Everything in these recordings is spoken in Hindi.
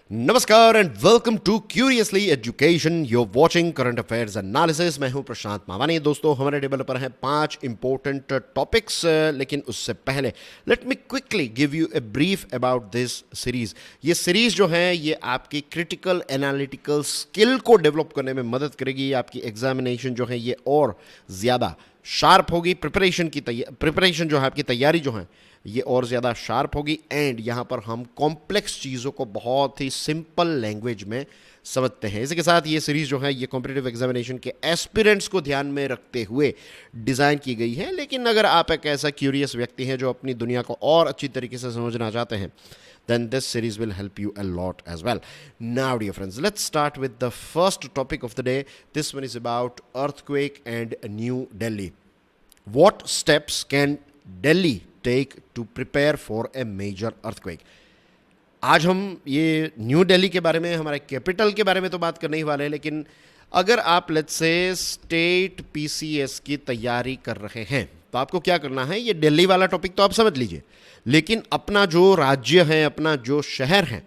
नमस्कार and welcome to Curiously Education. Your watching current affairs analysis. मैं हूं प्रशांत मावानी। दोस्तों, हमारे टेबल पर हैं 5 इंपॉर्टेंट टॉपिक्स, लेकिन उससे पहले let me quickly give U a brief about this series. ये सीरीज जो है ये आपकी क्रिटिकल एनालिटिकल स्किल को डेवलप करने में मदद करेगी। आपकी एग्जामिनेशन जो है ये और ज़्यादा शार्प होगी। प्रिपरेशन जो है आपकी तैयारी जो है ये और ज़्यादा शार्प होगी। एंड यहाँ पर हम कॉम्प्लेक्स चीज़ों को बहुत ही सिंपल लैंग्वेज में समझते हैं। इसी के साथ ये सीरीज़ जो है ये कॉम्पिटिटिव एग्जामिनेशन के एस्पिरेंट्स को ध्यान में रखते हुए डिज़ाइन की गई है। लेकिन अगर आप एक ऐसा क्यूरियस व्यक्ति हैं जो अपनी दुनिया को और अच्छी तरीके से समझना चाहते हैं, then this series will help you a lot as well. Now, dear friends, let's start with the first topic of the day. This one is about earthquake and New Delhi. What steps can Delhi take to prepare for a major earthquake? आज हम ये न्यू दिल्ली के बारे में, हमारे कैपिटल के बारे में तो बात करने ही वाले हैं, लेकिन अगर आप लेट्स से स्टेट पीसीएस की तैयारी कर रहे हैं तो आपको क्या करना है। ये दिल्ली वाला टॉपिक तो आप समझ लीजिए, लेकिन अपना जो राज्य है, अपना जो शहर है,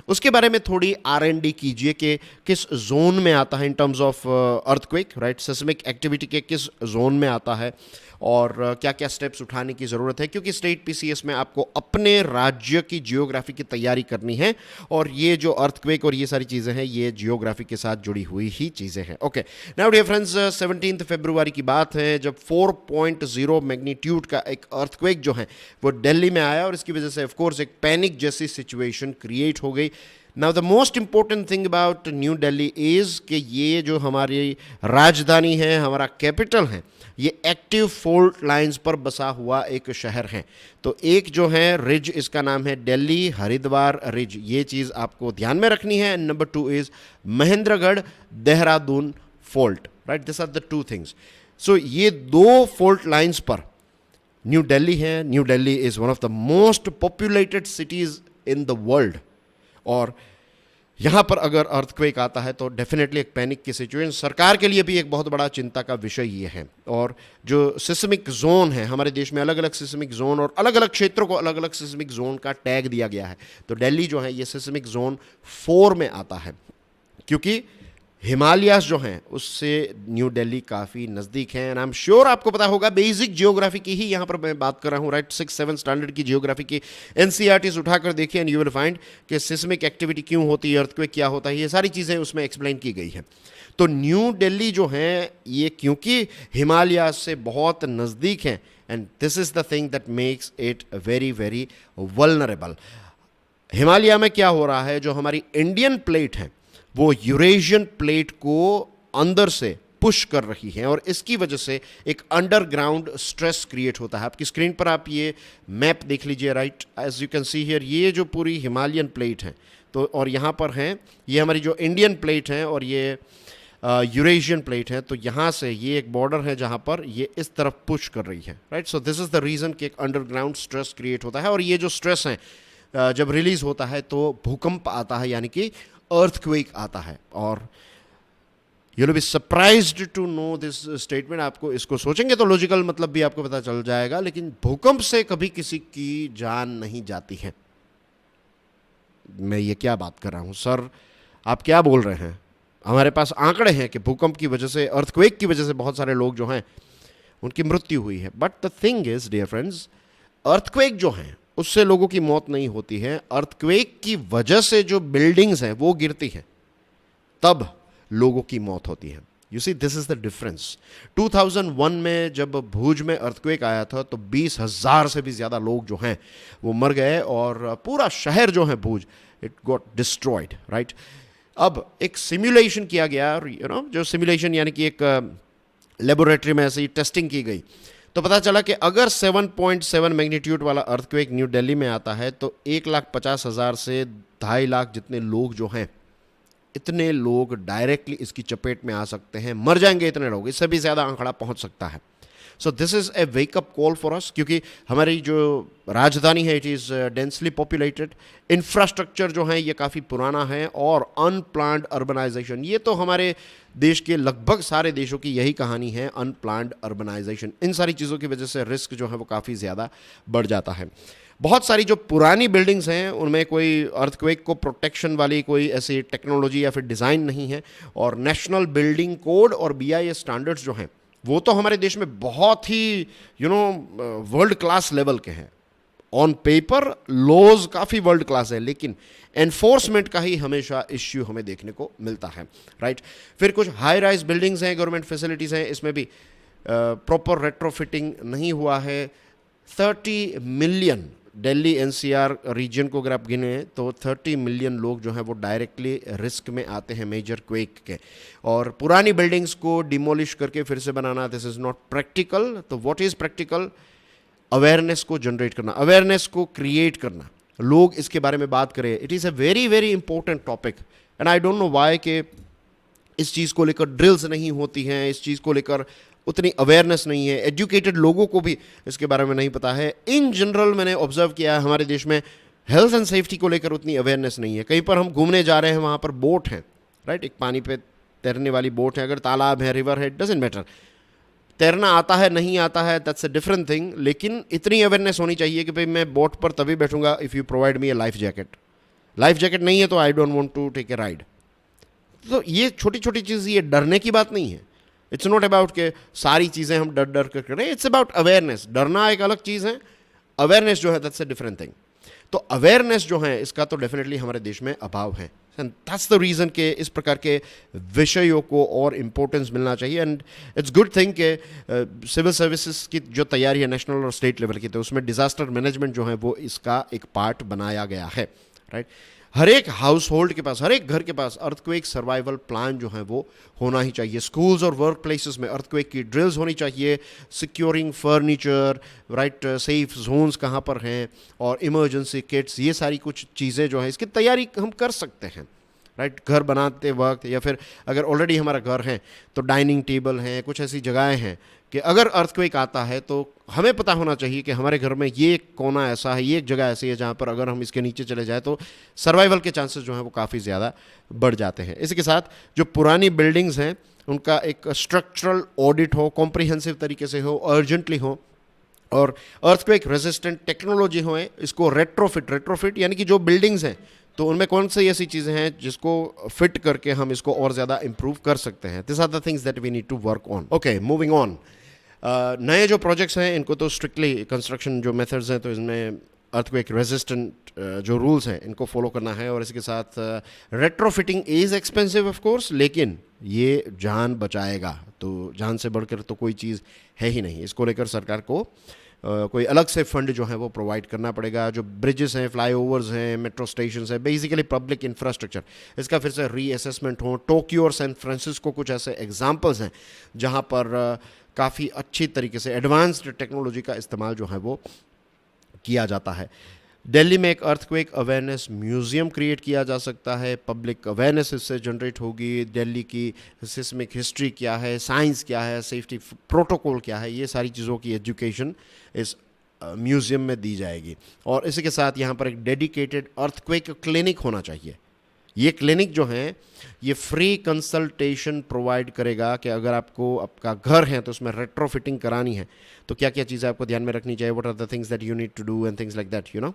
उसके बारे में थोड़ी R&D कीजिए कि किस जोन में आता है in terms of earthquake, right, seismic activity के किस जोन में आता है और क्या क्या स्टेप्स उठाने की ज़रूरत है। क्योंकि स्टेट पीसीएस में आपको अपने राज्य की जियोग्राफी की तैयारी करनी है और ये जो अर्थक्वेक और ये सारी चीज़ें हैं ये जियोग्राफी के साथ जुड़ी हुई ही चीज़ें हैं। ओके, नाउ डियर फ्रेंड्स, 17 फरवरी की बात है जब 4.0 मैग्नीट्यूड का एक अर्थक्वेक जो है वो दिल्ली में आया और इसकी वजह से ऑफकोर्स एक पैनिक जैसी सिचुएशन क्रिएट हो गई। Now the most important thing about new Delhi is कि ये जो हमारी राजधानी है, हमारा कैपिटल है, ये एक्टिव फॉल्ट लाइंस पर बसा हुआ एक शहर है। तो एक जो है रिज, इसका नाम है दिल्ली हरिद्वार रिज, ये चीज़ आपको ध्यान में रखनी है। Number 2 is Mahendragarh Dehradun fault, right, this are the 2 things. So ये 2 फॉल्ट लाइंस पर न्यू दिल्ली है। New Delhi is one of the most populated cities in the world और यहाँ पर अगर अर्थक्वेक आता है तो डेफिनेटली एक पैनिक की सिचुएशन, सरकार के लिए भी एक बहुत बड़ा चिंता का विषय ये है। और जो सिस्मिक जोन है, हमारे देश में अलग अलग सिस्मिक जोन और अलग अलग क्षेत्रों को अलग अलग सिस्मिक जोन का टैग दिया गया है। तो दिल्ली जो है ये सिस्मिक जोन 4 में आता है क्योंकि हिमालयास जो हैं उससे न्यू दिल्ली काफ़ी नज़दीक हैं। एंड आई एम श्योर आपको पता होगा, बेसिक जियोग्राफी की ही यहाँ पर मैं बात कर रहा हूँ, राइट, 6-7 स्टैंडर्ड की जियोग्राफी की एनसीईआरटीज उठाकर देखिए एंड यू विल फाइंड कि सिस्मिक एक्टिविटी क्यों होती है, अर्थक्वेक क्या होता है, ये सारी चीज़ें उसमें एक्सप्लेन की गई हैं। तो न्यू दिल्ली जो है ये क्योंकि हिमालयास से बहुत नज़दीक हैं and this is the thing that makes it very very vulnerable. Himalaya में क्या हो रहा है, जो हमारी इंडियन प्लेट है वो यूरेशियन प्लेट को अंदर से पुश कर रही है और इसकी वजह से एक अंडरग्राउंड स्ट्रेस क्रिएट होता है। आपकी स्क्रीन पर आप ये मैप देख लीजिए, right, as you can see here, ये जो पूरी हिमालयन प्लेट है तो और यहाँ पर हैं ये हमारी जो इंडियन प्लेट है और ये यूरेशियन प्लेट है। तो यहाँ से ये एक बॉर्डर है जहाँ पर ये इस तरफ पुश कर रही है, right. So this is the reason कि एक अंडरग्राउंड स्ट्रेस क्रिएट होता है और ये जो स्ट्रेस है जब रिलीज़ होता है तो भूकंप आता है, यानी कि अर्थक्वेक आता है। और you will be surprised to know this statement. आपको इसको सोचेंगे तो लॉजिकल मतलब भी आपको पता चल जाएगा, लेकिन भूकंप से कभी किसी की जान नहीं जाती है। मैं ये क्या बात कर रहा हूँ सर, आप क्या बोल रहे हैं? हमारे पास आंकड़े हैं कि भूकंप की वजह से, अर्थक्वेक की वजह से बहुत सारे लोग जो हैं उनकी मृत्यु हुई है। But the thing is dear friends, earthquake जो हैं उससे लोगों की मौत नहीं होती है, अर्थक्वेक की वजह से जो बिल्डिंग्स हैं वो गिरती हैं तब लोगों की मौत होती है। You see, this is the difference. 2001 में जब भुज में अर्थक्वेक आया था तो 20,000 से भी ज़्यादा लोग जो हैं वो मर गए और पूरा शहर जो है भुज, इट गॉट डिस्ट्रॉयड, राइट। अब एक सिमुलेशन किया गया, यू नो, जो सिमुलेशन यानी कि एक लेबोरेटरी में ऐसी टेस्टिंग की गई तो पता चला कि अगर 7.7 मैग्नीट्यूड वाला अर्थक्वेक न्यू दिल्ली में आता है तो 1,50,000 से 2.5 लाख जितने लोग जो हैं, इतने लोग डायरेक्टली इसकी चपेट में आ सकते हैं, मर जाएंगे इतने लोग, इससे भी ज़्यादा आंकड़ा पहुंच सकता है। So this is a wake up call for us, क्योंकि हमारी जो राजधानी है it is densely populated, infrastructure जो है ये काफ़ी पुराना है और अनप्लान्ड अर्बनाइजेशन, ये तो हमारे देश के लगभग सारे देशों की यही कहानी है, अनप्लान्ड अर्बनाइजेशन। इन सारी चीज़ों की वजह से रिस्क जो है वो काफ़ी ज़्यादा बढ़ जाता है। बहुत सारी जो पुरानी बिल्डिंग्स हैं उनमें कोई अर्थक्वेक को प्रोटेक्शन वाली कोई ऐसी टेक्नोलॉजी या फिर डिज़ाइन नहीं है, और नेशनल बिल्डिंग कोड और BIS स्टैंडर्ड्स जो हैं वो तो हमारे देश में बहुत ही वर्ल्ड क्लास लेवल के हैं। ऑन पेपर लॉज काफ़ी वर्ल्ड क्लास है, लेकिन एनफोर्समेंट का ही हमेशा इश्यू हमें देखने को मिलता है, राइट। फिर कुछ हाई राइज बिल्डिंग्स हैं, गवर्नमेंट फैसिलिटीज़ हैं, इसमें भी प्रॉपर रेट्रोफिटिंग नहीं हुआ है। 30 मिलियन दिल्ली NCR रीजन को अगर आप गिने तो 30 मिलियन लोग जो हैं वो डायरेक्टली रिस्क में आते हैं मेजर क्वेक के, और पुरानी बिल्डिंग्स को डिमोलिश करके फिर से बनाना, दिस इज़ नॉट प्रैक्टिकल। तो व्हाट इज़ प्रैक्टिकल? अवेयरनेस को जनरेट करना, अवेयरनेस को क्रिएट करना, लोग इसके बारे में बात करें। It is a very very important topic, and I don't know why कि इस चीज़ को लेकर ड्रिल्स नहीं होती हैं, इस चीज़ को लेकर उतनी अवेयरनेस नहीं है, एजुकेटेड लोगों को भी इसके बारे में नहीं पता है। इन जनरल मैंने ऑब्जर्व किया है हमारे देश में हेल्थ एंड सेफ्टी को लेकर उतनी अवेयरनेस नहीं है। कहीं पर हम घूमने जा रहे हैं, वहाँ पर बोट है, राइट, एक पानी पे तैरने वाली बोट है, अगर तालाब है, रिवर है, इट डजेंट मैटर, तैरना आता है नहीं आता है दैट्स अ डिफरेंट थिंग, लेकिन इतनी अवेयरनेस होनी चाहिए कि भाई मैं बोट पर तभी बैठूंगा if you provide me a life jacket. Life jacket नहीं है तो I don't want to take a ride. तो ये छोटी छोटी चीज़, ये डरने की बात नहीं है। इट्स नॉट अबाउट के सारी चीज़ें हम डर डर कर करें, इट्स अबाउट अवेयरनेस। डरना एक अलग चीज़ है, अवेयरनेस जो है दैट्स अ डिफरेंट थिंग। तो अवेयरनेस जो है इसका तो डेफिनेटली हमारे देश में अभाव है, एंड दैट्स द रीज़न के इस प्रकार के विषयों को और इम्पोर्टेंस मिलना चाहिए। एंड इट्स गुड थिंग के सिविल सर्विसेज की जो तैयारी है नेशनल और स्टेट लेवल की, तो उसमें डिज़ास्टर मैनेजमेंट जो है वो इसका एक पार्ट बनाया गया है, राइट। हर एक हाउस होल्ड के पास, हर एक घर के पास अर्थक्वेक सर्वाइवल प्लान जो है वो होना ही चाहिए। स्कूल्स और वर्क प्लेसेस में अर्थक्वेक की ड्रिल्स होनी चाहिए, securing furniture, right, safe zones कहाँ पर हैं, और इमरजेंसी किट्स, ये सारी कुछ चीज़ें जो हैं इसकी तैयारी हम कर सकते हैं, राइट। घर बनाते वक्त, या फिर अगर ऑलरेडी हमारा घर है तो डाइनिंग टेबल हैं, कुछ ऐसी जगहें हैं कि अगर अर्थक्वेक आता है तो हमें पता होना चाहिए कि हमारे घर में ये एक कोना ऐसा है, ये एक जगह ऐसी है जहाँ पर अगर हम इसके नीचे चले जाए तो सर्वाइवल के चांसेस जो हैं वो काफ़ी ज़्यादा बढ़ जाते हैं। इसी के साथ जो पुरानी बिल्डिंग्स हैं उनका एक स्ट्रक्चरल ऑडिट हो, कॉम्प्रिहेंसिव तरीके से हो, अर्जेंटली हो, और अर्थक्वेक रेजिस्टेंट टेक्नोलॉजी हो, इसको रेट्रोफिट यानी कि जो बिल्डिंग्स हैं तो उनमें कौन सी ऐसी चीज़ें हैं जिसको फिट करके हम इसको और ज़्यादा इंप्रूव कर सकते हैं। This are the things that we need to work on. Okay, moving on. नए जो प्रोजेक्ट्स हैं इनको तो स्ट्रिक्टली कंस्ट्रक्शन जो मेथड्स हैं तो इसमें अर्थक्वेक रेजिस्टेंट जो रूल्स हैं इनको फॉलो करना है, और इसके साथ retrofitting is expensive of course, लेकिन ये जान बचाएगा, तो जान से बढ़कर तो कोई चीज़ है ही नहीं। इसको लेकर सरकार को कोई अलग से फंड जो है वो प्रोवाइड करना पड़ेगा। जो ब्रिजेस हैं, फ्लाईओवर्स हैं, मेट्रो स्टेशन हैं, बेसिकली पब्लिक इंफ्रास्ट्रक्चर, इसका फिर से रीअसेसमेंट हो। टोक्यो और सैन फ्रांसिस्को कुछ ऐसे एग्जांपल्स हैं जहां पर काफ़ी अच्छी तरीके से एडवांस्ड टेक्नोलॉजी का इस्तेमाल जो है वो किया जाता है। दिल्ली में एक अर्थक्वेक अवेयरनेस म्यूज़ियम क्रिएट किया जा सकता है, पब्लिक अवेयरनेस इससे जनरेट होगी। दिल्ली की सिस्मिक हिस्ट्री क्या है, साइंस क्या है, सेफ्टी प्रोटोकॉल क्या है, ये सारी चीज़ों की एजुकेशन इस म्यूज़ियम में दी जाएगी। और इसी के साथ यहाँ पर एक डेडिकेटेड अर्थक्वेक क्लिनिक होना चाहिए। ये क्लिनिक जो है ये फ्री कंसल्टेशन प्रोवाइड करेगा कि अगर आपको आपका घर है तो उसमें रेट्रोफिटिंग करानी है तो क्या क्या चीज़ें आपको ध्यान में रखनी चाहिए, what are the things that you need to do and things like that, you know.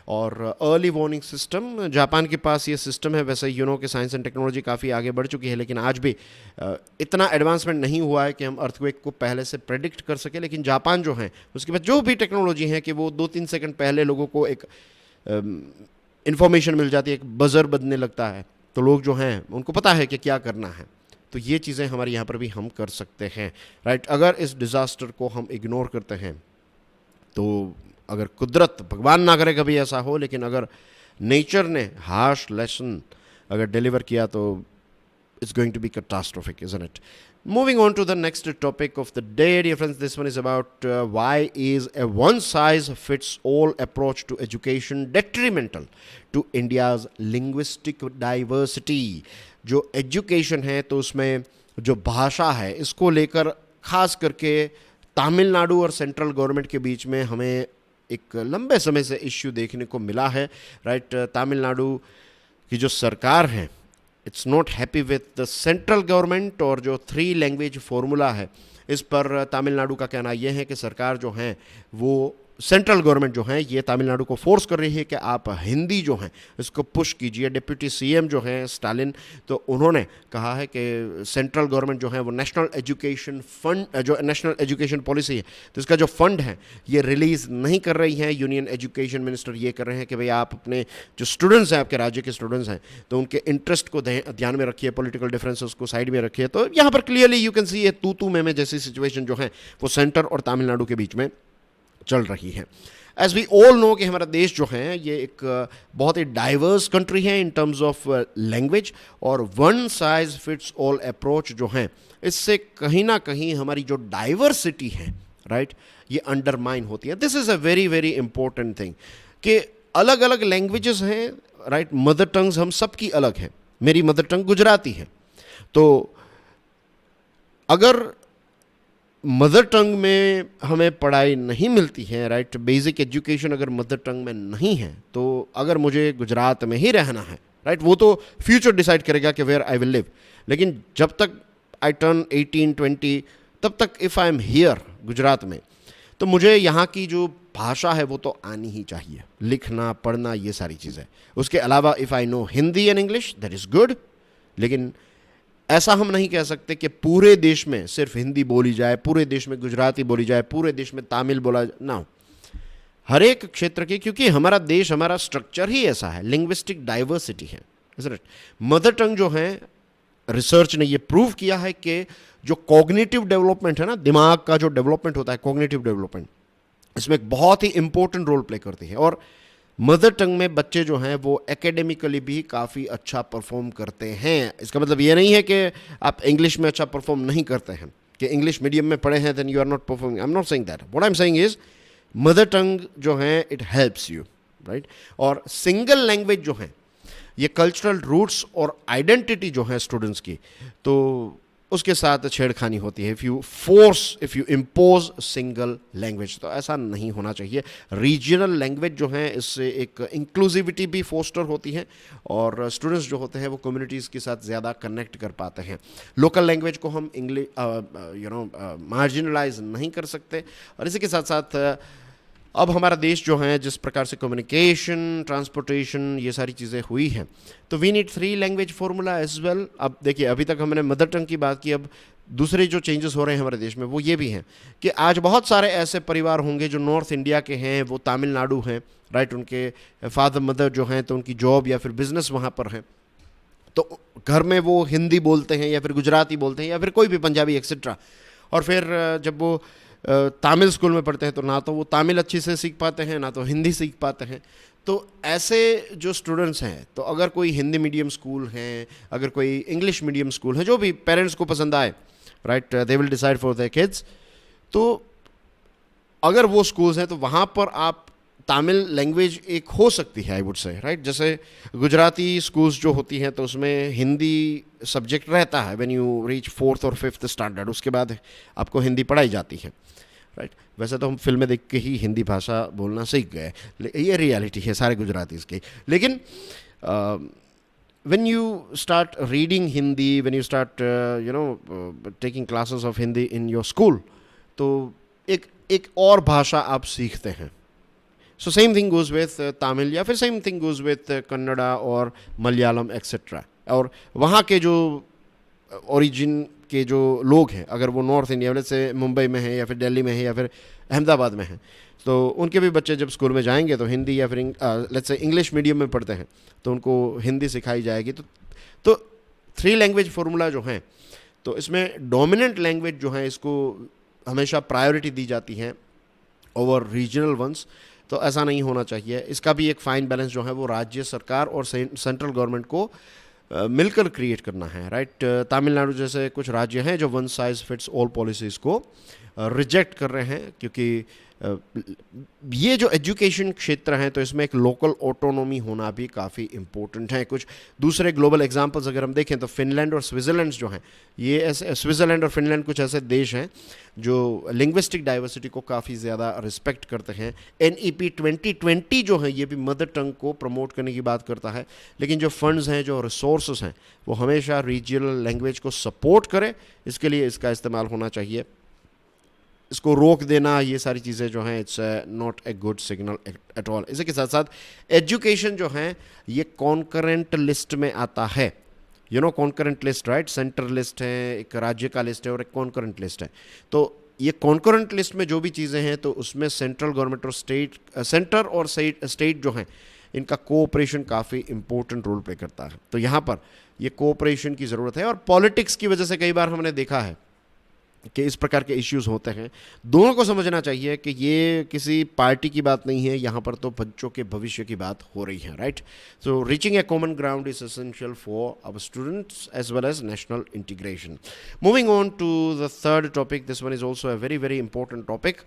और अर्ली वार्निंग सिस्टम, जापान के पास ये सिस्टम है। वैसे यू नो कि साइंस एंड टेक्नोलॉजी काफ़ी आगे बढ़ चुकी है, लेकिन आज भी इतना एडवांसमेंट नहीं हुआ है कि हम अर्थक्वेक को पहले से प्रेडिक्ट कर सके। लेकिन जापान जो है उसके पास जो भी टेक्नोलॉजी है कि वो 2-3 सेकंड पहले लोगों को एक इन्फॉर्मेशन मिल जाती है, एक बजर बजने लगता है, तो लोग जो हैं उनको पता है कि क्या करना है। तो ये चीज़ें हमारे यहाँ पर भी हम कर सकते हैं, राइट। अगर इस डिज़ास्टर को हम इग्नोर करते हैं तो अगर कुदरत, भगवान ना करे कभी ऐसा हो, लेकिन अगर नेचर ने हार्श लेसन अगर डिलीवर किया तो it's going to be catastrophic, isn't it? Moving on to the next topic of the day, dear friends, this one is about why is a one-size-fits-all approach to education detrimental to India's linguistic diversity? जो एजुकेशन है तो उसमें जो भाषा है इसको लेकर खास करके तमिलनाडु और सेंट्रल गवर्नमेंट के बीच में हमें एक लंबे समय से इश्यू देखने को मिला है, राइट। तमिलनाडु की जो सरकार है it's not happy with the central government, और जो 3 लैंग्वेज फार्मूला है इस पर तमिलनाडु का कहना यह है कि सरकार जो है वो सेंट्रल गवर्नमेंट जो है ये तमिलनाडु को फोर्स कर रही है कि आप हिंदी जो है इसको पुश कीजिए। डिप्टी सीएम जो हैं स्टालिन, तो उन्होंने कहा है कि सेंट्रल गवर्नमेंट जो है वो नेशनल एजुकेशन फंड, जो नेशनल एजुकेशन पॉलिसी है तो इसका जो फंड है ये रिलीज़ नहीं कर रही है। यूनियन एजुकेशन मिनिस्टर ये कर रहे हैं कि भाई आप अपने जो स्टूडेंट्स हैं, आपके राज्य के स्टूडेंट्स हैं, तो उनके इंटरेस्ट को ध्यान में रखिए, पॉलिटिकल डिफरेंसेस को साइड में रखिए। तो यहाँ पर क्लियरली यू कैन सी ये तू में जैसी सिचुएशन जो है वो सेंटर और तमिलनाडु के बीच में चल रही है। एज वी ऑल नो कि हमारा देश जो है ये एक बहुत ही डाइवर्स कंट्री है इन टर्म्स ऑफ लैंग्वेज, और one size fits all approach जो है इससे कहीं ना कहीं हमारी जो डाइवर्सिटी है राइट ये अंडरमाइन होती है। This is a very very important thing कि अलग अलग लैंग्वेजेस हैं राइट, मदर टंग्स हम सबकी अलग है। मेरी मदर टंग गुजराती है, तो अगर मदर टंग में हमें पढ़ाई नहीं मिलती है राइट, बेसिक एजुकेशन अगर मदर टंग में नहीं है, तो अगर मुझे गुजरात में ही रहना है राइट, वो तो फ्यूचर डिसाइड करेगा कि वेयर आई विल लिव। लेकिन जब तक आई टर्न 18-20 तब तक if I am here Gujarat में, तो मुझे यहाँ की जो भाषा है वो तो आनी ही चाहिए, लिखना पढ़ना ये सारी चीज़ें। उसके अलावा if I know Hindi and English that is good, लेकिन ऐसा हम नहीं कह सकते कि पूरे देश में सिर्फ हिंदी बोली जाए, पूरे देश में गुजराती बोली जाए, पूरे देश में तमिल बोला जाए ना। हर एक क्षेत्र की, क्योंकि हमारा देश, हमारा स्ट्रक्चर ही ऐसा है, लिंग्विस्टिक डाइवर्सिटी है। मदर टंग जो है, रिसर्च ने ये प्रूव किया है कि जो कॉग्निटिव डेवलपमेंट है ना, दिमाग का जो डेवलपमेंट होता है, कॉग्निटिव डेवलपमेंट, इसमें एक बहुत ही इंपॉर्टेंट रोल प्ले करती है। और मदर टंग में बच्चे जो हैं वो एकेडमिकली भी काफ़ी अच्छा परफॉर्म करते हैं। इसका मतलब ये नहीं है कि आप इंग्लिश में अच्छा परफॉर्म नहीं करते हैं, कि इंग्लिश मीडियम में पढ़े हैं then you are not performing. I am not saying that, what I am saying is mother tongue जो है इट हेल्प्स यू राइट। और सिंगल लैंग्वेज जो है ये कल्चरल रूट्स और आइडेंटिटी जो है स्टूडेंट्स की, तो उसके साथ छेड़खानी होती है। If you impose single language, तो ऐसा नहीं होना चाहिए। रीजनल लैंग्वेज जो है इससे एक इंक्लूसिविटी भी फोस्टर होती है, और स्टूडेंट्स जो होते हैं वो कम्युनिटीज़ के साथ ज़्यादा कनेक्ट कर पाते हैं। लोकल लैंग्वेज को हम मार्जिनलाइज नहीं कर सकते। और इसी के साथ साथ अब हमारा देश जो है जिस प्रकार से कम्युनिकेशन, ट्रांसपोर्टेशन ये सारी चीज़ें हुई हैं, तो we need 3 language formula as well. अब देखिए, अभी तक हमने मदर टंग की बात की, अब दूसरे जो चेंजेस हो रहे हैं हमारे देश में वो ये भी हैं कि आज बहुत सारे ऐसे परिवार होंगे जो नॉर्थ इंडिया के हैं, वो तमिलनाडु हैं राइट, उनके फादर मदर जो हैं तो उनकी जॉब या फिर बिजनेस वहाँ पर है, तो घर में वो हिंदी बोलते हैं या फिर गुजराती बोलते हैं या फिर कोई भी पंजाबी एक्सेट्रा। और फिर जब वो तमिल स्कूल में पढ़ते हैं तो ना तो वो तमिल अच्छी से सीख पाते हैं, ना तो हिंदी सीख पाते हैं। तो ऐसे जो स्टूडेंट्स हैं, तो अगर कोई हिंदी मीडियम स्कूल हैं, अगर कोई इंग्लिश मीडियम स्कूल है, जो भी पेरेंट्स को पसंद आए right, they will decide for their kids. तो अगर वो स्कूल्स हैं तो वहाँ पर आप तमिल लैंग्वेज एक हो सकती है, आई वुड से राइट। जैसे गुजराती स्कूल्स जो होती हैं तो उसमें हिंदी सब्जेक्ट रहता है व्हेन यू रीच 4th और 5th स्टैंडर्ड, उसके बाद आपको हिंदी पढ़ाई जाती है राइट। वैसे तो हम फिल्में देख के ही हिंदी भाषा बोलना सीख गए, ये रियलिटी है सारे गुजरातीज़ की। लेकिन when you start reading Hindi, when you start taking classes of Hindi in your school, तो एक और भाषा आप सीखते हैं। So same thing goes with Tamil, या फिर same thing goes with Kannada और मलयालम एक्सेट्रा। और वहाँ के जो ओरिजिन के जो लोग हैं, अगर वो नॉर्थ इंडिया से मुंबई में हैं या फिर दिल्ली में है या फिर अहमदाबाद में हैं, तो उनके भी बच्चे जब स्कूल में जाएंगे तो हिंदी या फिर लेट्स से इंग्लिश मीडियम में पढ़ते हैं तो उनको हिंदी सिखाई जाएगी। तो 3 लैंग्वेज फार्मूला जो हैं, तो इसमें डोमिनेंट लैंग्वेज जो है इसको हमेशा प्रायोरिटी दी जाती है ओवर रीजनल वंस। तो ऐसा नहीं होना चाहिए। इसका भी एक फाइन बैलेंस जो है वो राज्य सरकार और सेंट्रल गवर्नमेंट को मिलकर क्रिएट करना है राइट। तमिलनाडु जैसे कुछ राज्य हैं जो one size fits all policies को रिजेक्ट कर रहे हैं, क्योंकि ये जो एजुकेशन क्षेत्र हैं तो इसमें एक लोकल ऑटोनॉमी होना भी काफ़ी इम्पोर्टेंट है। कुछ दूसरे ग्लोबल एग्जांपल्स अगर हम देखें तो फिनलैंड और स्विट्ज़रलैंड जो हैं, ये ऐसे स्विट्ज़रलैंड और फिनलैंड कुछ ऐसे देश हैं जो लिंग्विस्टिक डाइवर्सिटी को काफ़ी ज़्यादा रिस्पेक्ट करते हैं। NEP 2020 जो है ये भी मदर टंग को प्रमोट करने की बात करता है, लेकिन जो फंड्स हैं, जो रिसोर्स हैं, वो हमेशा रीजनल लैंग्वेज को सपोर्ट करे, इसके लिए इसका इस्तेमाल होना चाहिए। इसको रोक देना, ये सारी चीज़ें जो हैं it's not a good signal at all. इसी के साथ साथ एजुकेशन जो है ये कॉन्करेंट लिस्ट में आता है, you know concurrent list, right. Centre list है, एक राज्य का लिस्ट है और एक कॉन्करेंट लिस्ट है। तो ये कॉन्करेंट लिस्ट में जो भी चीज़ें हैं तो उसमें सेंट्रल गवर्नमेंट और स्टेट, सेंटर और स्टेट जो हैं इनका कोऑपरेशन काफ़ी इंपॉर्टेंट रोल प्ले करता है। तो यहाँ पर ये कोऑपरेशन की ज़रूरत है, और पॉलिटिक्स की वजह से कई बार हमने देखा है कि इस प्रकार के इश्यूज होते हैं। दोनों को समझना चाहिए कि ये किसी पार्टी की बात नहीं है, यहाँ पर तो बच्चों के भविष्य की बात हो रही है, right. So reaching a common ground is essential for our students as well as national integration. Moving on to the third topic, this one is also a very very important topic.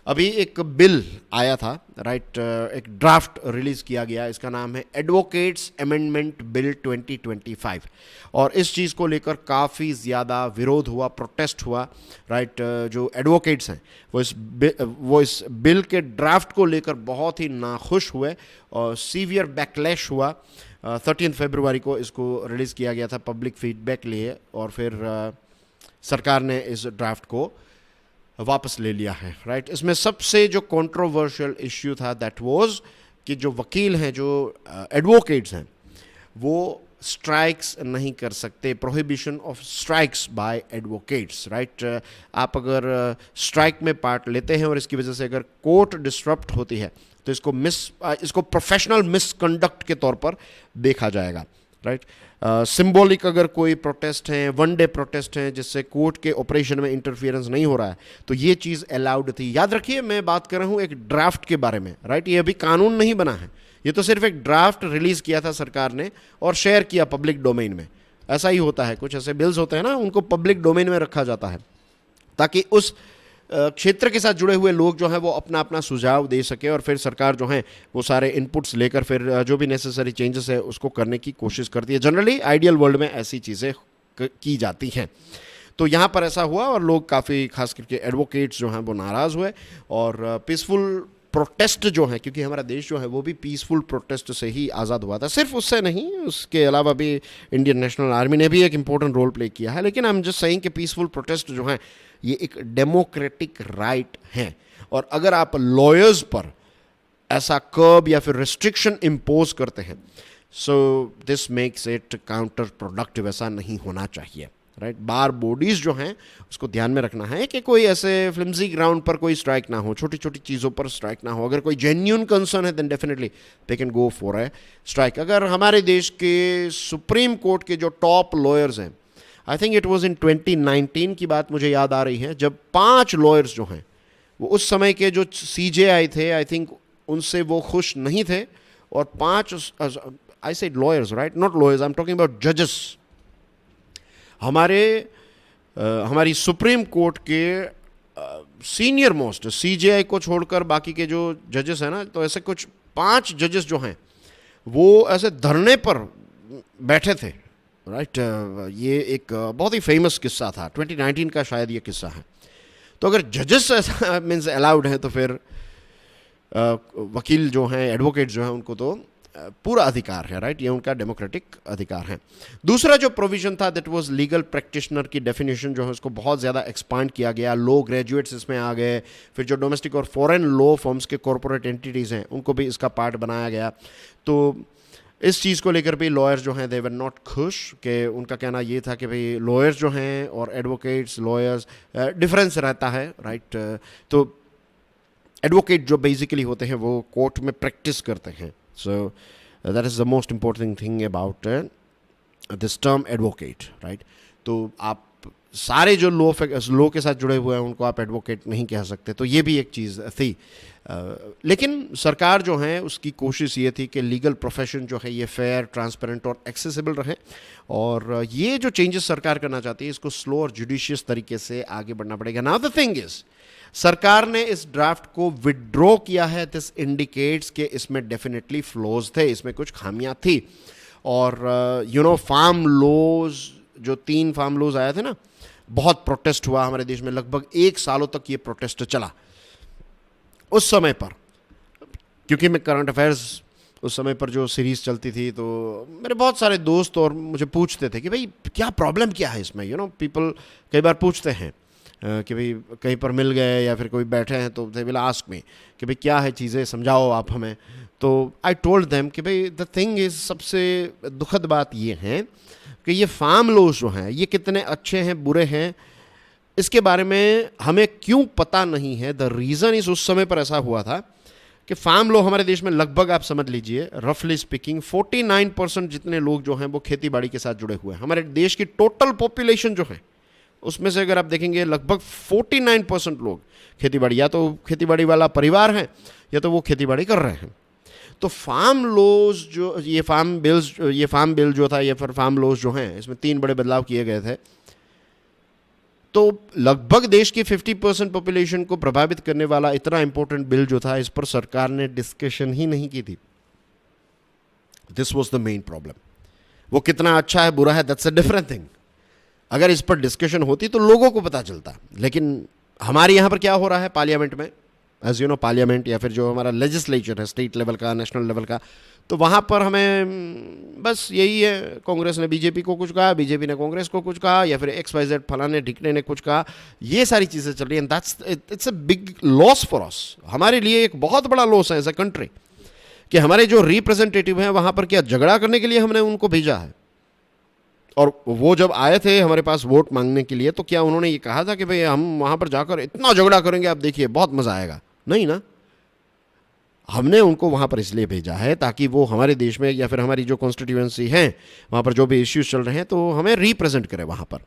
अभी एक बिल आया था, राइट, एक ड्राफ्ट रिलीज किया गया, इसका नाम है एडवोकेट्स अमेंडमेंट बिल 2025, और इस चीज़ को लेकर काफ़ी ज़्यादा विरोध हुआ, प्रोटेस्ट हुआ, राइट। जो एडवोकेट्स हैं वो इस बिल के ड्राफ्ट को लेकर बहुत ही नाखुश हुए और सीवियर बैकलैश हुआ। 13 फरवरी को इसको रिलीज़ किया गया था पब्लिक फीडबैक लिए, और फिर सरकार ने इस ड्राफ्ट को वापस ले लिया है, राइट। इसमें सबसे जो कंट्रोवर्शियल इश्यू था दैट वाज कि जो वकील हैं, जो एडवोकेट्स हैं, वो स्ट्राइक्स नहीं कर सकते, prohibition of strikes by advocates, right. आप अगर स्ट्राइक में पार्ट लेते हैं और इसकी वजह से अगर कोर्ट डिस्टर्ब होती है तो इसको प्रोफेशनल मिसकंडक्ट के तौर पर देखा जाएगा, राइट। सिंबॉलिक अगर कोई प्रोटेस्ट है, वन डे प्रोटेस्ट है जिससे कोर्ट के ऑपरेशन में इंटरफियरेंस नहीं हो रहा है, तो ये चीज़ अलाउड थी। याद रखिए मैं बात कर रहा हूँ एक ड्राफ्ट के बारे में, राइट। ये अभी कानून नहीं बना है, ये तो सिर्फ एक ड्राफ्ट रिलीज किया था सरकार ने और शेयर किया पब्लिक डोमेन में। ऐसा ही होता है, कुछ ऐसे बिल्स होते हैं ना, उनको पब्लिक डोमेन में रखा जाता है ताकि उस क्षेत्र के साथ जुड़े हुए लोग जो हैं वो अपना अपना सुझाव दे सके, और फिर सरकार जो है वो सारे इनपुट्स लेकर फिर जो भी नेसेसरी चेंजेस है उसको करने की कोशिश करती है। जनरली आइडियल वर्ल्ड में ऐसी चीज़ें की जाती हैं। तो यहाँ पर ऐसा हुआ और लोग काफ़ी, खास करके एडवोकेट्स जो हैं वो नाराज़ हुए, और पीसफुल प्रोटेस्ट जो है, क्योंकि हमारा देश जो है वो भी पीसफुल प्रोटेस्ट से ही आज़ाद हुआ था, सिर्फ उससे नहीं, उसके अलावा भी इंडियन नेशनल आर्मी ने भी एक इम्पोर्टेंट रोल प्ले किया है। लेकिन आई एम जस्ट सेइंग कि पीसफुल प्रोटेस्ट जो है ये एक डेमोक्रेटिक राइट है, और अगर आप लॉयर्स पर ऐसा कर्ब या फिर रिस्ट्रिक्शन इम्पोज करते हैं, so this makes it counter productive. ऐसा नहीं होना चाहिए, राइट। बार बॉडीज़ जो हैं उसको ध्यान में रखना है कि कोई ऐसे फ्लिम्जी ग्राउंड पर कोई स्ट्राइक ना हो, छोटी छोटी चीज़ों पर स्ट्राइक ना हो। अगर कोई जेन्यून कंसर्न है then definitely they can go for a strike. अगर हमारे देश के सुप्रीम कोर्ट के जो टॉप लॉयर्स हैं, I think it was in 2019 की बात मुझे याद आ रही है, जब 5 लॉयर्स जो हैं वो उस समय के जो CJI थे, आई थिंक उनसे वो खुश नहीं थे, और 5, I said lawyers, right, not lawyers, I am talking about जजेस। हमारी सुप्रीम कोर्ट के सीनियर मोस्ट CJI को छोड़कर बाकी के जो जजेस हैं ना, तो ऐसे कुछ 5 जजेस जो हैं वो ऐसे धरने पर बैठे थे, राइट। ये एक बहुत ही फेमस किस्सा था, 2019 का शायद ये किस्सा है। तो अगर जजेस ऐसा मीन्स अलाउड है, तो फिर वकील जो हैं, एडवोकेट जो हैं, उनको तो पूरा अधिकार है, राइट। ये उनका डेमोक्रेटिक अधिकार है। दूसरा जो प्रोविजन था दैट वाज लीगल प्रैक्टिशनर की डेफिनेशन जो है उसको बहुत ज़्यादा एक्सपांड किया गया, लो ग्रेजुएट्स इसमें आ गए, फिर जो डोमेस्टिक और फॉरेन लॉ फर्म्स के कॉरपोरेट एंटिटीज़ हैं उनको भी इसका पार्ट बनाया गया। तो इस चीज़ को लेकर भी लॉयर्स जो हैं दे वर नॉट खुश, कि उनका कहना ये था कि भाई लॉयर्स जो हैं और एडवोकेट्स, लॉयर्स डिफरेंस रहता है, राइट। तो एडवोकेट जो बेसिकली होते हैं वो कोर्ट में प्रैक्टिस करते हैं। So that is the most important thing about this term advocate, right? तो आप सारे जो लॉ के साथ जुड़े हुए हैं उनको आप एडवोकेट नहीं कह सकते, तो ये भी एक चीज़ थी। लेकिन सरकार जो है उसकी कोशिश ये थी कि लीगल प्रोफेशन जो है ये फेयर, ट्रांसपेरेंट और एक्सेसिबल रहे, और ये जो चेंजेस सरकार करना चाहती है इसको स्लो और जुडिशियस तरीके से आगे बढ़ना पड़ेगा। नाउ द थिंग इज, सरकार ने इस ड्राफ्ट को विड्रॉ किया है, दिस इंडिकेट्स कि इसमें डेफिनेटली फ्लॉज थे, इसमें कुछ खामियां थी। और फार्म लॉज, जो 3 फार्म लॉज आए थे ना, बहुत प्रोटेस्ट हुआ हमारे देश में, लगभग 1 सालों तक ये प्रोटेस्ट चला। उस समय पर, क्योंकि मैं करंट अफेयर्स उस समय पर जो सीरीज़ चलती थी, तो मेरे बहुत सारे दोस्त और मुझे पूछते थे कि भाई क्या प्रॉब्लम क्या है इसमें, पीपल कई बार पूछते हैं कि भाई कहीं पर मिल गए या फिर कोई बैठे हैं तो दे विल आस्क मी कि भाई क्या है चीज़ें, समझाओ आप हमें। तो आई टोल्ड देम कि भाई द थिंग इज़, सबसे दुखद बात ये है कि ये फार्म लॉज जो हैं ये कितने अच्छे हैं बुरे हैं इसके बारे में हमें क्यों पता नहीं है। द रीज़न इज़, उस समय पर ऐसा हुआ था कि फार्म लॉ हमारे देश में लगभग, आप समझ लीजिए रफली स्पीकिंग 49% जितने लोग जो हैं वो खेती बाड़ी के साथ जुड़े हुए हैं। हमारे देश की टोटल पॉपुलेशन जो है उसमें से अगर आप देखेंगे लगभग 49% लोग खेती बाड़ी, या तो खेती बाड़ी वाला परिवार है या तो वो खेती बाड़ी कर रहे हैं। तो फार्म लॉज जो, ये फार्म बिल जो था, ये फिर फार्म लॉज जो हैं इसमें 3 बड़े बदलाव किए गए थे। तो लगभग देश की 50% पॉपुलेशन को प्रभावित करने वाला इतना इंपॉर्टेंट बिल जो था, इस पर सरकार ने डिस्कशन ही नहीं की थी। This was the main problem. वो कितना अच्छा है बुरा है दैट्स अ डिफरेंट थिंग। अगर इस पर डिस्कशन होती तो लोगों को पता चलता। लेकिन हमारे यहाँ पर क्या हो रहा है पार्लियामेंट में, एज यू नो पार्लियामेंट या फिर जो हमारा लेजिस्लेचर है स्टेट लेवल का, नेशनल लेवल का, तो वहाँ पर हमें बस यही है, कांग्रेस ने बीजेपी को कुछ कहा, बीजेपी ने कांग्रेस को कुछ कहा, या फिर XYZ फलाने ढिकने ने कुछ कहा। ये सारी चीज़ें चल रही हैं। That's it's a big loss for us. हमारे लिए एक बहुत बड़ा लॉस है एज अ कंट्री कि हमारे जो रिप्रेजेंटेटिव हैं वहाँ पर क्या झगड़ा करने के लिए हमने उनको भेजा है। और वो जब आए थे हमारे पास वोट मांगने के लिए तो क्या उन्होंने ये कहा था कि भाई हम वहाँ पर जाकर इतना झगड़ा करेंगे, आप देखिए बहुत मज़ा आएगा? नहीं ना। हमने उनको वहाँ पर इसलिए भेजा है ताकि वो हमारे देश में या फिर हमारी जो कॉन्स्टिट्यूएंसी हैं वहाँ पर जो भी इश्यूज चल रहे हैं तो हमें रिप्रेजेंट करें वहाँ पर।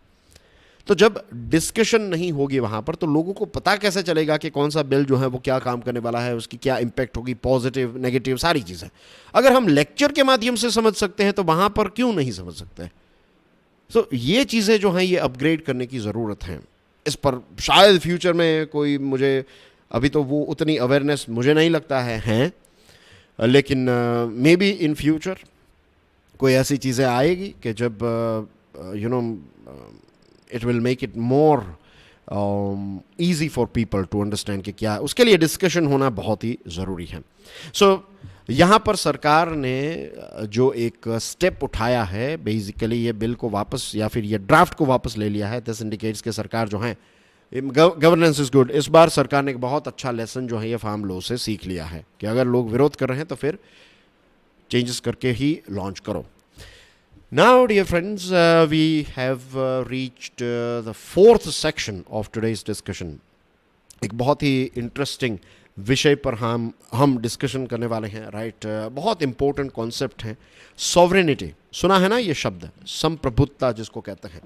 तो जब डिस्कशन नहीं होगी वहाँ पर तो लोगों को पता कैसे चलेगा कि कौन सा बिल जो है वो क्या काम करने वाला है, उसकी क्या इम्पैक्ट होगी, पॉजिटिव नेगेटिव सारी चीज़ें। अगर हम लेक्चर के माध्यम से समझ सकते हैं तो वहाँ पर क्यों नहीं समझ सकते। तो ये चीज़ें जो हैं ये अपग्रेड करने की ज़रूरत है। इस पर शायद फ्यूचर में कोई, मुझे अभी तो वो उतनी अवेयरनेस मुझे नहीं लगता है, लेकिन मे बी इन फ्यूचर कोई ऐसी चीज़ें आएगी कि जब you know it will make it more easy for people to understand कि क्या, उसके लिए डिस्कशन होना बहुत ही ज़रूरी है। सो यहाँ पर सरकार ने जो एक स्टेप उठाया है, बेसिकली ये बिल को वापस या फिर ये ड्राफ्ट को वापस ले लिया है। दिस इंडिकेट्स कि सरकार जो है, गवर्नेंस इज़ गुड। इस बार सरकार ने एक बहुत अच्छा लेसन जो है ये फार्म लॉ से सीख लिया है कि अगर लोग विरोध कर रहे हैं तो फिर चेंजेस करके ही लॉन्च करो। Now dear friends, we have reached the 4th section of today's discussion. एक बहुत ही इंटरेस्टिंग विषय पर हम डिस्कशन करने वाले हैं, राइट। बहुत इंपॉर्टेंट कॉन्सेप्ट है सॉवरेनिटी। सुना है ना ये शब्द, संप्रभुत्ता जिसको कहते हैं।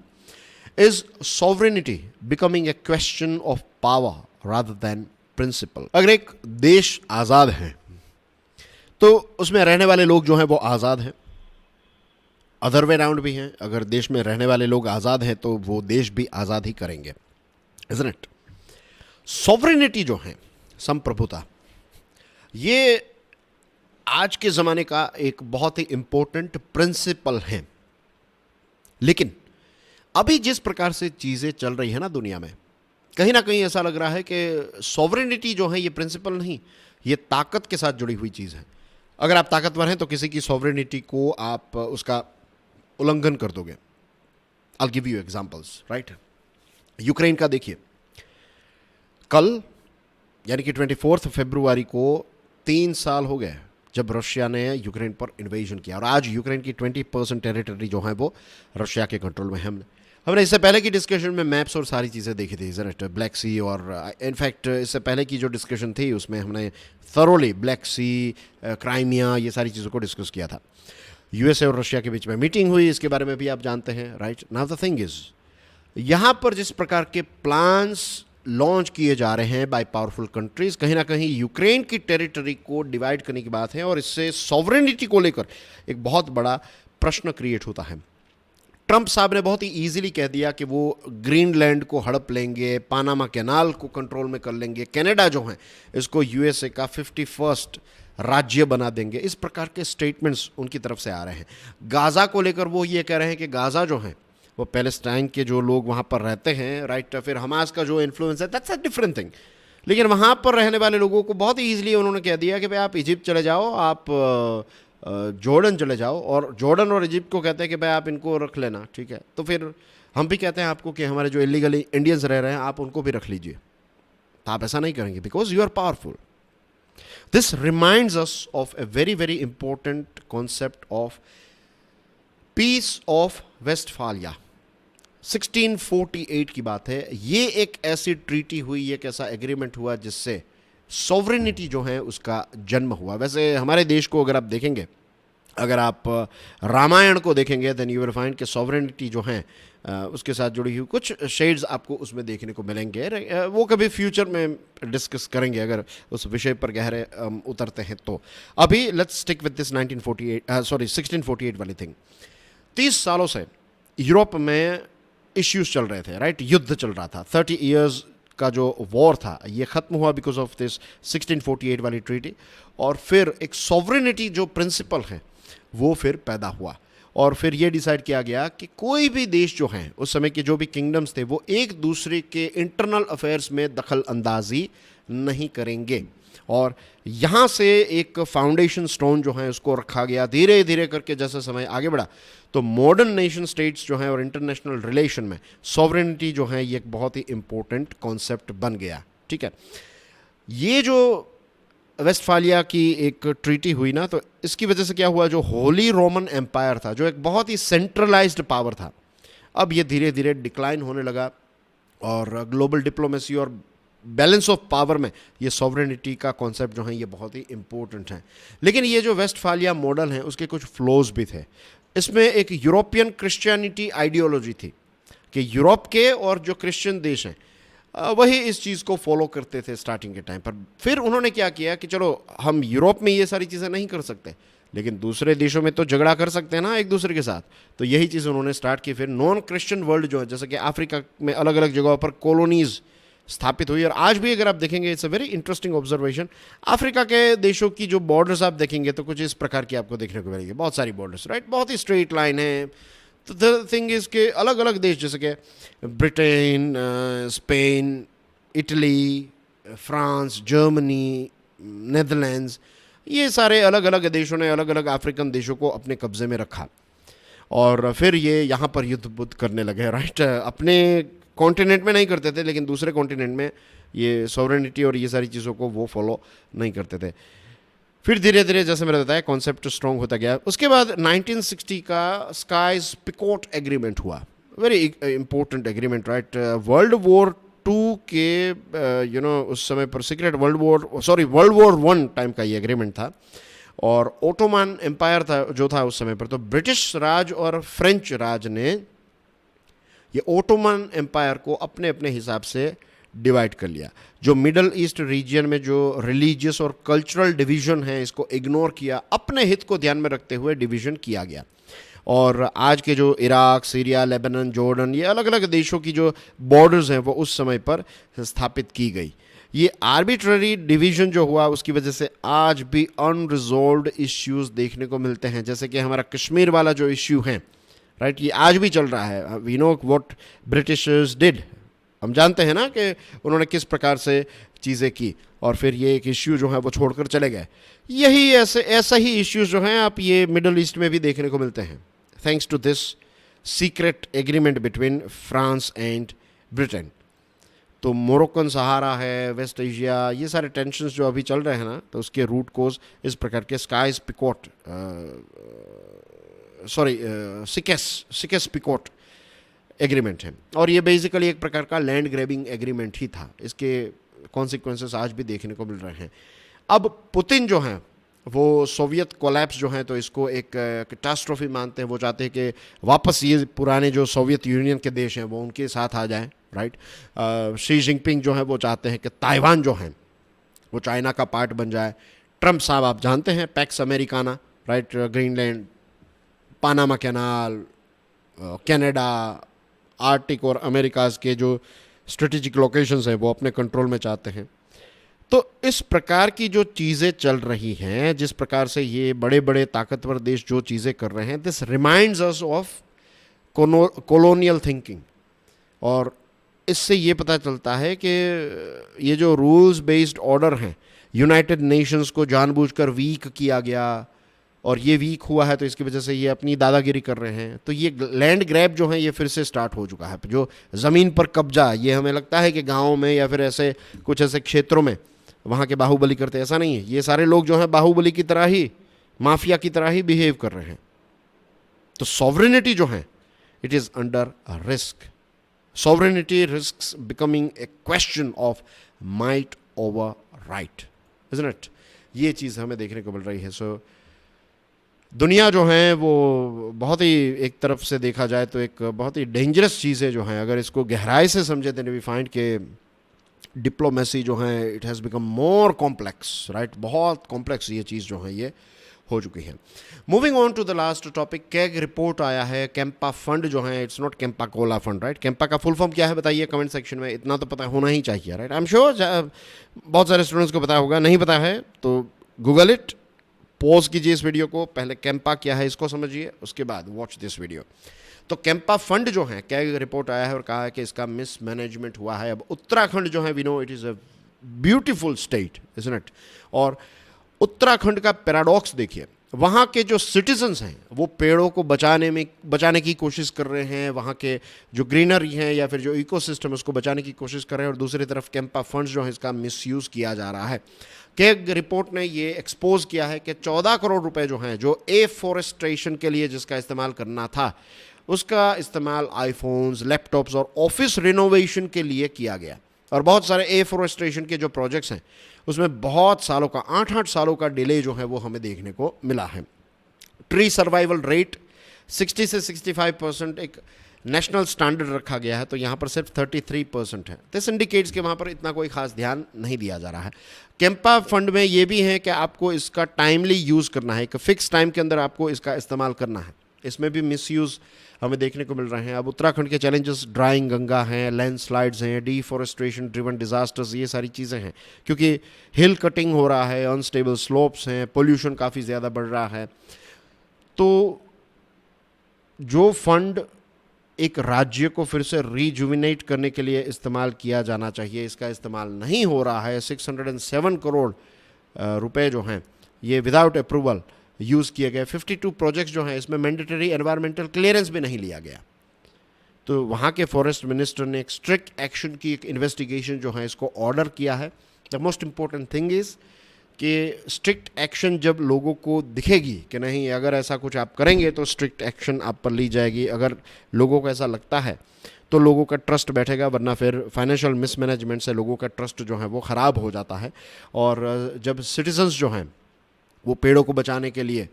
Is sovereignty becoming a question of power rather than principle. अगर एक देश आज़ाद है तो उसमें रहने वाले लोग जो हैं वो आज़ाद हैं, अदर वे राउंड भी हैं। अगर देश में रहने वाले लोग आज़ाद हैं तो वो देश भी आज़ाद ही करेंगे, इज़न्ट इट। सॉवरेनिटी जो है, संप्रभुता, ये आज के ज़माने का एक बहुत ही इंपॉर्टेंट प्रिंसिपल है। लेकिन अभी जिस प्रकार से चीज़ें चल रही है ना दुनिया में, कहीं ना कहीं ऐसा लग रहा है कि सॉवरेनिटी जो है ये प्रिंसिपल नहीं, ये ताकत के साथ जुड़ी हुई चीज़ है। अगर आप ताकतवर हैं तो किसी की सॉवरेनिटी को आप उसका उल्लंघन कर दोगे। I give you examples, right. Ukraine का देखिए, कल यानी कि 24 फरवरी को 3 साल हो गए जब रशिया ने यूक्रेन पर इन्वेजन किया, और आज यूक्रेन की 20% टेरिटरी जो है वो रशिया के कंट्रोल में है। हमने इससे पहले की डिस्कशन में मैप्स और सारी चीज़ें देखी थी, इज़न्ट, ब्लैक सी, और इनफैक्ट इससे पहले की जो डिस्कशन थी उसमें हमने थरोली ब्लैक सी, क्राइमिया, ये सारी चीज़ों को डिस्कस किया था। USA और रशिया के बीच में मीटिंग हुई, इसके बारे में भी आप जानते हैं, right. Now the thing is, यहाँ पर जिस प्रकार के प्लान्स लॉन्च किए जा रहे हैं बाय पावरफुल कंट्रीज, कहीं ना कहीं यूक्रेन की टेरिटरी को डिवाइड करने की बात है, और इससे सॉवरेनिटी को लेकर एक बहुत बड़ा प्रश्न क्रिएट होता है। ट्रंप साहब ने बहुत ही इजीली कह दिया कि वो ग्रीनलैंड को हड़प लेंगे, पानामा कैनाल को कंट्रोल में कर लेंगे, कनाडा जो है इसको USA का 51st राज्य बना देंगे। इस प्रकार के स्टेटमेंट्स उनकी तरफ से आ रहे हैं। गाज़ा को लेकर वो ये कह रहे हैं कि गाज़ा जो है वो पैलेस्टाइन के जो लोग वहाँ पर रहते हैं, राइट, फिर हमास का जो इन्फ्लुएंस है, दैट्स अ डिफरेंट थिंग। लेकिन वहाँ पर रहने वाले लोगों को बहुत ही ईजिली उन्होंने कह दिया कि भाई आप इजिप्ट चले जाओ, आप जॉर्डन चले जाओ, और जॉर्डन और इजिप्ट को कहते हैं कि भाई आप इनको रख लेना, ठीक है। तो फिर हम भी कहते हैं आपको कि हमारे जो इलीगली इंडियंस रह रहे हैं आप उनको भी रख लीजिए, तो आप ऐसा नहीं करेंगे because you are powerful. This reminds us of a very very important concept of peace of Westphalia. 1648 की बात है. ये एक ऐसी ट्रीटी हुई, एक ऐसा एग्रीमेंट हुआ जिससे सॉवरेनिटी जो है उसका जन्म हुआ. वैसे हमारे देश को अगर आप देखेंगे, अगर आप रामायण को देखेंगे देन यू विल फाइंड कि सॉवरेनिटी जो है उसके साथ जुड़ी हुई कुछ शेड्स आपको उसमें देखने को मिलेंगे. वो कभी फ्यूचर में डिस्कस करेंगे अगर उस विषय पर गहरे उतरते हैं तो. अभी लेट्स स्टिक विद दिस 1648 वाली थिंग. 30 सालों से यूरोप में इश्यूज चल रहे थे, राइट. युद्ध चल रहा था. 30 ईयर्स का जो वॉर था ये ख़त्म हुआ बिकॉज ऑफ दिस 1648 वाली ट्रीटी. और फिर एक सॉवरेनिटी जो प्रिंसिपल है वो फिर पैदा हुआ. और फिर ये डिसाइड किया गया कि कोई भी देश जो हैं उस समय के जो भी किंगडम्स थे वो एक दूसरे के इंटरनल अफेयर्स में दखल अंदाजी नहीं करेंगे. और यहाँ से एक फाउंडेशन स्टोन जो है उसको रखा गया. धीरे धीरे करके जैसे समय आगे बढ़ा तो मॉडर्न नेशन स्टेट्स जो हैं और इंटरनेशनल रिलेशन में सॉवरेनिटी जो है ये एक बहुत ही इंपॉर्टेंट कॉन्सेप्ट बन गया. ठीक है. ये जो वेस्टफालिया की एक ट्रीटी हुई ना, तो इसकी वजह से क्या हुआ, जो होली रोमन एम्पायर था जो एक बहुत ही सेंट्रलाइज्ड पावर था, अब ये धीरे धीरे डिक्लाइन होने लगा. और ग्लोबल डिप्लोमेसी और बैलेंस ऑफ पावर में ये सॉवरेनिटी का कॉन्सेप्ट जो है ये बहुत ही इंपॉर्टेंट है. लेकिन ये जो वेस्टफालिया मॉडल है उसके कुछ फ्लॉज भी थे. इसमें एक यूरोपियन क्रिश्चियनिटी आइडियोलॉजी थी कि यूरोप के और जो क्रिश्चियन देश हैं वही इस चीज़ को फॉलो करते थे स्टार्टिंग के टाइम पर. फिर उन्होंने क्या किया कि चलो हम यूरोप में ये सारी चीज़ें नहीं कर सकते लेकिन दूसरे देशों में तो झगड़ा कर सकते हैं ना एक दूसरे के साथ. तो यही चीज़ उन्होंने स्टार्ट की. फिर नॉन क्रिश्चियन वर्ल्ड जो है, जैसे कि अफ्रीका में अलग अलग जगहों पर कॉलोनीज स्थापित हुई. और आज भी अगर आप देखेंगे, it's a very interesting observation, Africa के देशों की जो बॉर्डर्स आप देखेंगे तो कुछ इस प्रकार की आपको देखने को मिलेगी. बहुत सारी बॉर्डर्स, राइट, बहुत ही स्ट्रेट लाइन है. तो द थिंग इज़ के अलग अलग देश जैसे कि Britain, Spain, Italy, France, Germany, Netherlands, ये सारे अलग अलग देशों ने अलग अलग अफ्रीकन देशों को अपने कब्जे में रखा. और फिर ये यहाँ पर युद्ध बुद्ध करने लगे, राइट. अपने कॉन्टिनेंट में नहीं करते थे लेकिन दूसरे कॉन्टिनेंट में ये सॉवरेनिटी और ये सारी चीज़ों को वो फॉलो नहीं करते थे. फिर धीरे धीरे जैसे मैंने बताया कॉन्सेप्ट स्ट्रॉन्ग होता गया. उसके बाद 1960 का स्काइज पिकोट एग्रीमेंट हुआ. Very important agreement, right. World war 2 के उस समय पर वर्ल्ड वॉर 1 टाइम का ये एग्रीमेंट था. और ओटोमन एम्पायर था जो था उस समय पर, तो ब्रिटिश राज और फ्रेंच राज ने ये ओटोमन एम्पायर को अपने अपने हिसाब से डिवाइड कर लिया. जो मिडल ईस्ट रीजन में जो रिलीजियस और कल्चरल डिवीजन है इसको इग्नोर किया, अपने हित को ध्यान में रखते हुए डिवीजन किया गया. और आज के जो इराक, सीरिया, लेबनान, जॉर्डन, ये अलग अलग देशों की जो बॉर्डर्स हैं वो उस समय पर स्थापित की गई. ये आर्बिट्ररी डिवीजन जो हुआ उसकी वजह से आज भी अनरिजॉल्व्ड इश्यूज देखने को मिलते हैं. जैसे कि हमारा कश्मीर वाला जो इश्यू है, राइट, ये आज भी चल रहा है. We know what Britishers did. हम जानते हैं ना कि उन्होंने किस प्रकार से चीज़ें की और फिर ये एक इश्यू जो है वो छोड़कर चले गए. यही ऐसा ही इश्यूज जो हैं आप ये मिडल ईस्ट में भी देखने को मिलते हैं, thanks to this secret agreement between France and Britain. तो मोरक्कन सहारा है, वेस्ट एशिया, ये सारे टेंशन्स जो अभी चल रहे हैं ना, तो उसके रूट कोज इस प्रकार के स्काइज पिकोट सिकेस पिकोट एग्रीमेंट है. और ये बेसिकली एक प्रकार का लैंड ग्रैबिंग एग्रीमेंट ही था. इसके कॉन्सिक्वेंसेस आज भी देखने को मिल रहे हैं. अब पुतिन जो हैं वो सोवियत कोलैप्स जो हैं तो इसको एक कैटास्ट्रोफी मानते हैं. वो चाहते हैं कि वापस ये पुराने जो सोवियत यूनियन के देश हैं वो उनके साथ आ जाएं, राइट. शी जिनपिंग जो है वो चाहते हैं कि ताइवान जो है वो चाइना का पार्ट बन जाए. ट्रंप साहब आप जानते हैं PACS Americana, right, Greenland, Panama canal, Canada, Arctic और अमेरिकाज के जो स्ट्रेटेजिक लोकेशंस हैं वो अपने कंट्रोल में चाहते हैं. तो इस प्रकार की जो चीज़ें चल रही हैं, जिस प्रकार से ये बड़े बड़े ताकतवर देश जो चीज़ें कर रहे हैं, this reminds us of colonial thinking. और इससे ये पता चलता है कि ये जो रूल्स बेस्ड ऑर्डर हैं, यूनाइटेड नेशंस को जानबूझकर वीक किया गया, और ये वीक हुआ है तो इसकी वजह से ये अपनी दादागिरी कर रहे हैं। तो ये लैंड ग्रैब जो है ये फिर से स्टार्ट हो चुका है। जो ज़मीन पर कब्जा, ये हमें लगता है कि गाँव में या फिर ऐसे कुछ ऐसे क्षेत्रों में वहाँ के बाहुबली करते, ऐसा नहीं है। ये सारे लोग जो हैं बाहुबली की तरह ही, माफिया की तरह ही बिहेव कर रहे हैं। तो सॉवरेनिटी जो है it is under risk. Sovereignty risk becoming a question of might over right, isn't it? ये चीज़ हमें देखने को मिल रही है। सो दुनिया जो है वो बहुत ही, एक तरफ से देखा जाए तो एक बहुत ही डेंजरस चीज़ है जो है। अगर इसको गहराई से समझे देन वी फाइंड के डिप्लोमेसी जो है it has become more complex, right? बहुत कॉम्प्लेक्स ये चीज़ जो है ये हो चुकी है। Moving on to the last topic, CAG report आया है। कैंपा फंड जो है it's not Campa Cola fund, right? CAMPA का फुल फॉर्म क्या है बताइए कमेंट सेक्शन में, इतना तो पता होना ही चाहिए, राइट? आई एम श्योर बहुत सारे स्टूडेंट्स को पता होगा। नहीं पता है तो गूगल इट, पॉज कीजिए इस वीडियो को, पहले कैंपा क्या है इसको समझिए, उसके बाद वॉच दिस वीडियो। तो कैंपा फंड जो है, कैग रिपोर्ट आया है और कहा है कि इसका मिसमैनेजमेंट हुआ है। अब उत्तराखंड जो है we know it is a beautiful state, isn't it? और उत्तराखंड का पैराडॉक्स देखिए, वहाँ के जो सिटीजन्स हैं वो पेड़ों को बचाने की कोशिश कर रहे हैं, वहाँ के जो ग्रीनरी हैं या फिर जो इकोसिस्टम है उसको बचाने की कोशिश कर रहे हैं, और दूसरी तरफ कैंपा फंड्स जो है इसका मिसयूज़ किया जा रहा है। कैग रिपोर्ट ने ये एक्सपोज किया है कि 14 करोड़ रुपए जो हैं, जो एफॉरेस्ट्रेशन के लिए जिसका इस्तेमाल करना था, उसका इस्तेमाल आईफोन्स, लैपटॉप्स और ऑफिस रिनोवेशन के लिए किया गया। और बहुत सारे एफॉरेस्ट्रेशन के जो प्रोजेक्ट्स हैं उसमें बहुत सालों का, 8-8 सालों का डिले जो है वो हमें देखने को मिला है। ट्री सर्वाइवल रेट 60 से 65% एक नेशनल स्टैंडर्ड रखा गया है, तो यहाँ पर सिर्फ 33% है। दिस इंडिकेट्स कि वहाँ पर इतना कोई खास ध्यान नहीं दिया जा रहा है। कैंपा फंड में ये भी है कि आपको इसका टाइमली यूज़ करना है, एक फिक्स टाइम के अंदर आपको इसका इस्तेमाल करना है। इसमें भी मिसयूज़ हमें देखने को मिल रहे हैं। अब उत्तराखंड के चैलेंजेस ड्राइंग गंगा हैं, लैंडस्लाइड्स हैं, डिफॉरेस्टेशन ड्रिवन डिजास्टर्स, ये सारी चीज़ें हैं, क्योंकि हिल कटिंग हो रहा है, अनस्टेबल स्लोप्स हैं, पोल्यूशन काफ़ी ज़्यादा बढ़ रहा है। तो जो फंड एक राज्य को फिर से रीजुविनेट करने के लिए इस्तेमाल किया जाना चाहिए, इसका इस्तेमाल नहीं हो रहा है। 607 करोड़ रुपए जो हैं ये विदाउट अप्रूवल यूज़ किए गए। 52 प्रोजेक्ट्स जो हैं इसमें मैंडेटरी एनवायरमेंटल क्लियरेंस भी नहीं लिया गया। तो वहाँ के फॉरेस्ट मिनिस्टर ने एक स्ट्रिक्ट एक्शन की, एक इन्वेस्टिगेशन जो है इसको ऑर्डर किया है। The most important thing is कि स्ट्रिक्ट एक्शन जब लोगों को दिखेगी कि नहीं अगर ऐसा कुछ आप करेंगे तो स्ट्रिक्ट एक्शन आप पर ली जाएगी, अगर लोगों को ऐसा लगता है तो लोगों का ट्रस्ट बैठेगा, वरना फिर फाइनेंशियल मिसमैनेजमेंट से लोगों का ट्रस्ट जो है वो ख़राब हो जाता है। और जब सिटीजन्स जो हैं वो पेड़ों को बचाने के लिए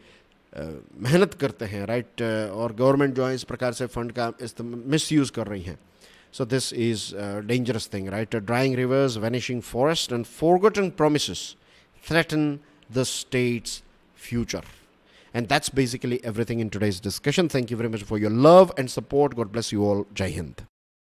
मेहनत करते हैं, राइट, और गवर्नमेंट जो है इस प्रकार से फंड का मिसयूज़ कर रही हैं, so this is a dangerous thing, right? Drying rivers, vanishing forests and forgotten promises threaten the state's future. And that's basically everything in today's discussion. Thank you very much for your love and support. God bless you all. Jai Hind.